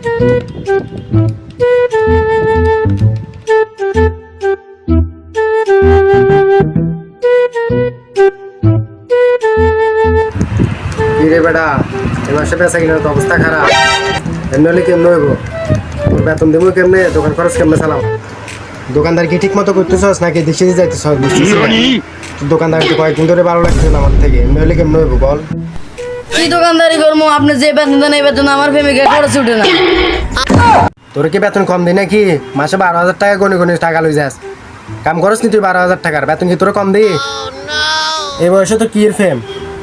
রে বেটা এই মাসে পেঁচা কিনার তো অবস্থা খারাপ এমনি হলে কেমন হইব তোর বেতন দেবো কেমনে দোকান খরচ কেমনে চালাম দোকানদার কি ঠিক মতো করতেছস নাকি দেশে যাইতেছ দোকানদার তো কয়েকদিন ধরে ভালো লাগছে না আমার থেকে এমনি হলে কেমন হইব বল কি দোকানদারি করবো আপনি যে বেতন দেন এই বেতন আমার ফ্যামিলিকে খরচ উঠে না তোর কি বেতন কম দিই নাকি মাসে 12,000 টাকা গনে গনে টাকা লই যাস কাম খরচ নি তুই 12,000 টাকার বেতন কি তোর কম দিই এই বয়সে তো কি এর ফেম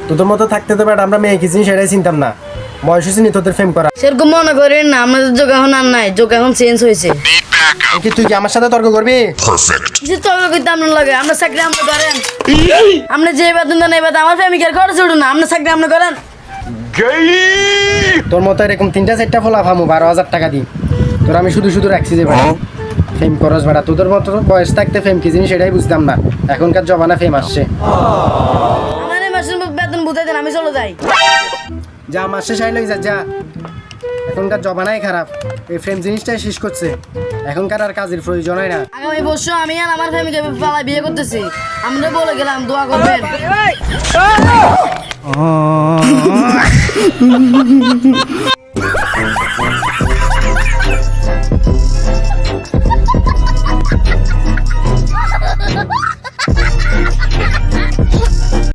তোদের মতো থাকতে তো বেটা আমরা মেয়ে কিছু সেটাই চিনতাম না বয়স হয়েছে নি তোদের ফেম করা সেরকম মনে করেন না আমাদের যোগ এখন আর নাই যোগ এখন চেঞ্জ হয়েছে কি তুই কি আমার সাথে তর্ক করবি কিছু তর্ক করতে আপনার লাগে আমরা চাকরি আপনি করেন আপনি যে বেতন দেন এই বেতন আমার ফ্যামিলিকে খরচ উঠে না আপনি চাকরি আপনি করেন তোর মতো এরকম 3-4টা ফলা ফামু 12,000 টাকা দিই তোর আমি শুধু শুধু রাখছি যে বেটা ফেম করস বেটা তোদের মতো বয়স থাকতে ফেম কি জিনিস সেটাই বুঝতাম না এখনকার জমানা ফেম আসছে আমার এই মাসের বেতন বুঝাই দেন আমি চলে যাই যা মাস শেষ আইলই যা এখনকার জমানাই খারাপ এই ফ্রেম জিনিসটাই শেষ করছে এখনকার আর কাজের প্রয়োজন হয় না আগামী বছর আমি আর আমার ফ্যামিলিকে পালা বিয়ে করতেছি আমরা বলে গেলাম দোয়া করবেন